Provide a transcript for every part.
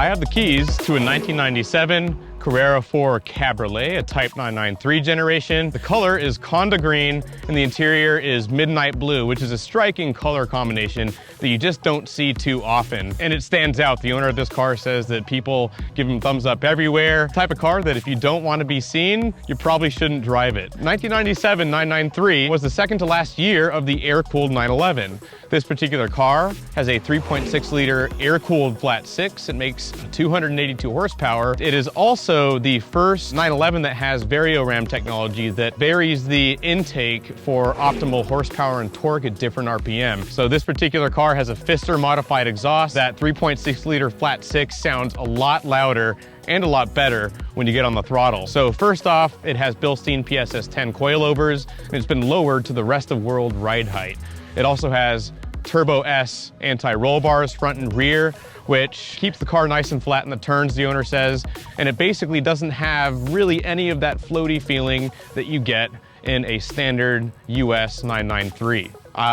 I have the keys to a 1997 Carrera 4 Cabriolet, a Type 993 generation. The color is Conda Green, and the interior is Midnight Blue, which is a striking color combination that you just don't see too often. And it stands out. The owner of this car says that people give him thumbs up everywhere. The type of car that if you don't want to be seen, you probably shouldn't drive it. 1997 993 was the second to last year of the air-cooled 911. This particular car has a 3.6-liter air-cooled flat six. It makes 282 horsepower. It is also the first 911 that has VarioRam technology that varies the intake for optimal horsepower and torque at different RPM. So this particular car has a Pfister modified exhaust. That 3.6-liter flat six sounds a lot louder and a lot better when you get on the throttle. So first off, it has Bilstein PSS10 coilovers, and it's been lowered to the rest of world ride height. It also has Turbo S anti-roll bars front and rear, which keeps the car nice and flat in the turns, the owner says, and it basically doesn't have really any of that floaty feeling that you get in a standard US 993.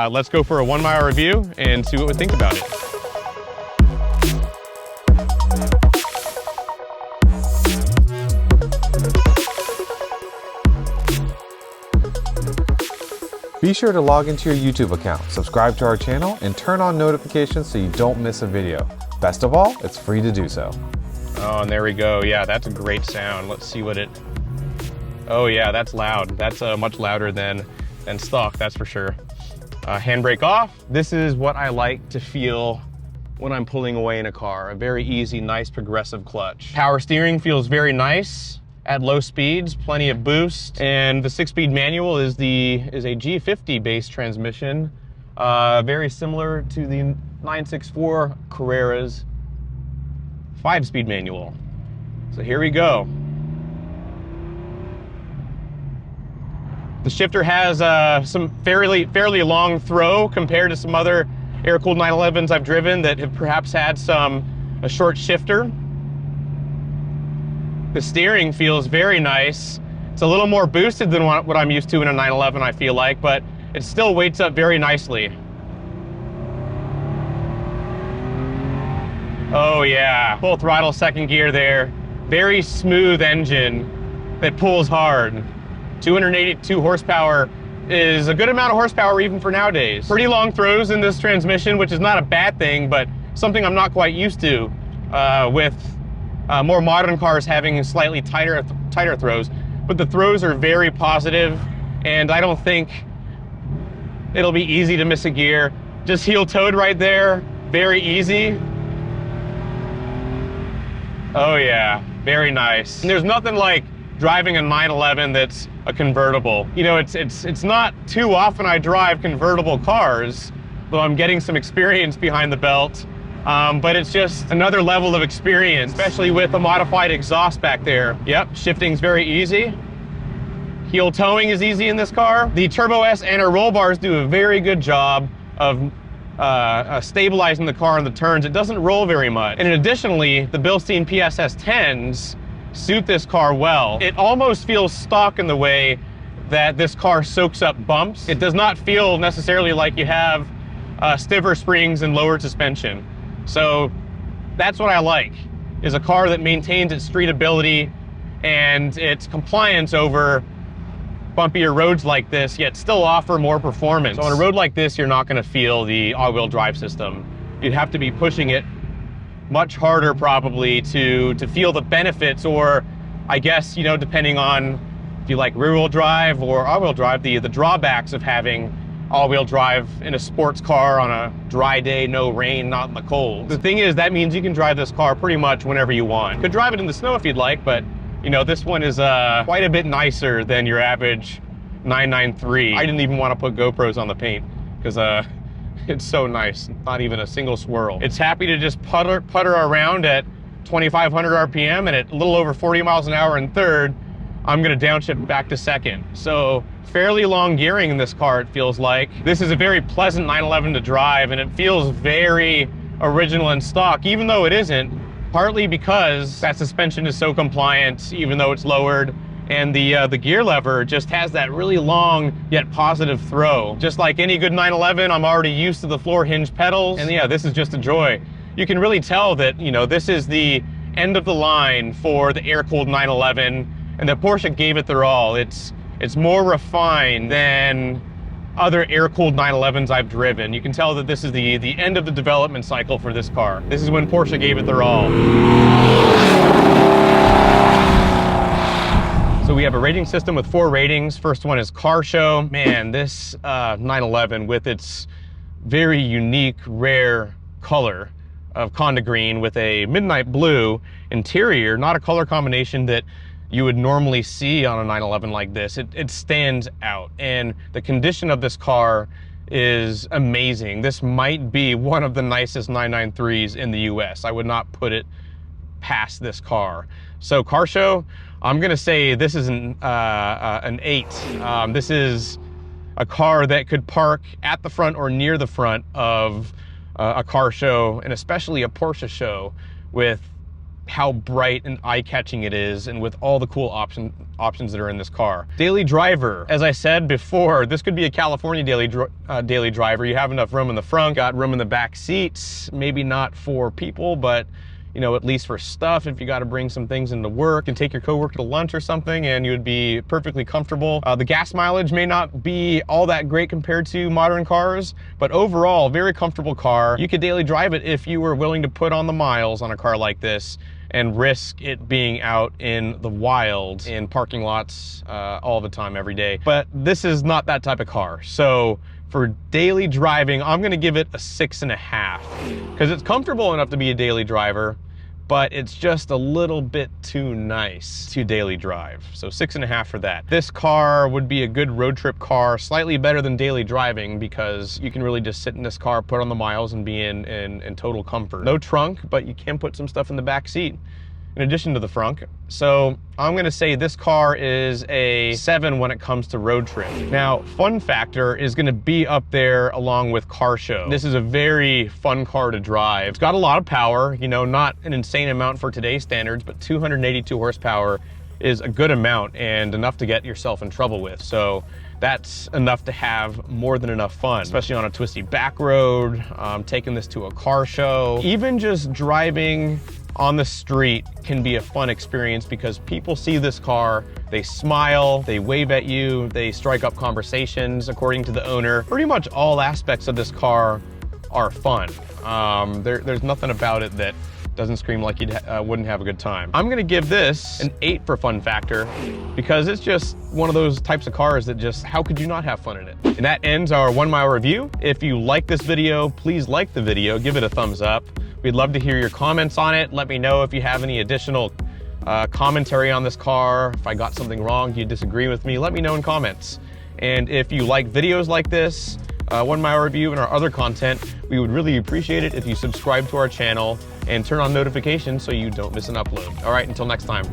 Let's go for a 1 mile review and see what we think about it. Be sure to log into your YouTube account, subscribe to our channel, and turn on notifications so you don't miss a video. Best of all, it's free to do so. Oh, and there we go. Yeah, that's a great sound. Let's see what it... Oh yeah, that's loud. That's much louder than stock, that's for sure. Handbrake off. This is what I like to feel when I'm pulling away in a car. A very easy, nice, progressive clutch. Power steering feels very nice at low speeds, plenty of boost. And the 6-speed manual is a G50 based transmission, very similar to the 964 Carrera's 5-speed manual. So here we go. The shifter has some fairly long throw compared to some other air-cooled 911s I've driven that have perhaps had a short shifter. The steering feels very nice. It's a little more boosted than what I'm used to in a 911, I feel like, but it still weights up very nicely. Oh yeah, full throttle second gear there. Very smooth engine that pulls hard. 282 horsepower is a good amount of horsepower even for nowadays. Pretty long throws in this transmission, which is not a bad thing, but something I'm not quite used to with more modern cars having slightly tighter throws. But the throws are very positive, and I don't think it'll be easy to miss a gear. Just heel-toed right there, very easy. Oh yeah, very nice. And there's nothing like driving a 911 that's a convertible. You know, it's not too often I drive convertible cars, though I'm getting some experience behind the belt. But it's just another level of experience, especially with a modified exhaust back there. Yep, shifting's very easy. Heel towing is easy in this car. The Turbo S anti-roll bars do a very good job of stabilizing the car on the turns. It doesn't roll very much. And additionally, the Bilstein PSS10s suit this car well. It almost feels stock in the way that this car soaks up bumps. It does not feel necessarily like you have stiffer springs and lowered suspension. So that's what I like, is a car that maintains its streetability and its compliance over bumpier roads like this, yet still offer more performance. So on a road like this, you're not going to feel the all-wheel drive system. You'd have to be pushing it much harder probably to feel the benefits, or I guess, you know, depending on if you like rear-wheel drive or all-wheel drive, the drawbacks of having all-wheel drive in a sports car on a dry day, no rain, not in the cold. The thing is, that means you can drive this car pretty much whenever you want. You could drive it in the snow if you'd like, but you know, this one is quite a bit nicer than your average 993. I didn't even want to put GoPros on the paint because it's so nice, not even a single swirl. It's happy to just putter around at 2,500 RPM, and at a little over 40 miles an hour in third, I'm gonna downshift back to second. So fairly long gearing in this car, it feels like. This is a very pleasant 911 to drive, and it feels very original and stock, even though it isn't, partly because that suspension is so compliant, even though it's lowered, and the gear lever just has that really long yet positive throw. Just like any good 911, I'm already used to the floor hinge pedals, and yeah, this is just a joy. you can really tell that, you know, this is the end of the line for the air-cooled 911, and that Porsche gave it their all. It's more refined than other air-cooled 911s I've driven. You can tell that this is the end of the development cycle for this car. This is when Porsche gave it their all. So we have a rating system with 4 ratings. First one is Car Show. Man, this 911 with its very unique, rare color of Conda Green with a midnight blue interior, not a color combination that you would normally see on a 911 like this. It stands out, and the condition of this car is amazing. This might be one of the nicest 993s in the US. I would not put it past this car. So Car Show, I'm gonna say this is an 8. This is a car that could park at the front or near the front of a car show, and especially a Porsche show, with how bright and eye-catching it is, and with all the cool options that are in this car. Daily driver, as I said before, this could be a California daily driver. You have enough room in the front, got room in the back seats, maybe not for people, but you know, at least for stuff, if you got to bring some things into work and take your coworker to lunch or something, and you would be perfectly comfortable. The gas mileage may not be all that great compared to modern cars, but overall, very comfortable car. You could daily drive it if you were willing to put on the miles on a car like this and risk it being out in the wild, in parking lots all the time, every day. But this is not that type of car. So for daily driving, I'm gonna give it a 6.5, because it's comfortable enough to be a daily driver, but it's just a little bit too nice to daily drive. So 6.5 for that. This car would be a good road trip car, slightly better than daily driving, because you can really just sit in this car, put on the miles, and be in total comfort. No trunk, but you can put some stuff in the back seat in addition to the front. So I'm gonna say this car is a 7 when it comes to road trip. Now, fun factor is gonna be up there along with Car Show. This is a very fun car to drive. It's got a lot of power, you know, not an insane amount for today's standards, but 282 horsepower is a good amount, and enough to get yourself in trouble with. So that's enough to have more than enough fun, especially on a twisty back road, taking this to a car show. Even just driving on the street can be a fun experience, because people see this car, they smile, they wave at you, they strike up conversations according to the owner. Pretty much all aspects of this car are fun. There's nothing about it that doesn't scream like you wouldn't have a good time. I'm gonna give this an 8 for fun factor, because it's just one of those types of cars that just, how could you not have fun in it? And that ends our 1 mile review. If you like this video, please like the video, give it a thumbs up. We'd love to hear your comments on it. Let me know if you have any additional commentary on this car. If I got something wrong, do you disagree with me? Let me know in comments. And if you like videos like this, 1 mile review, and our other content, we would really appreciate it if you subscribe to our channel and turn on notifications so you don't miss an upload. All right, until next time.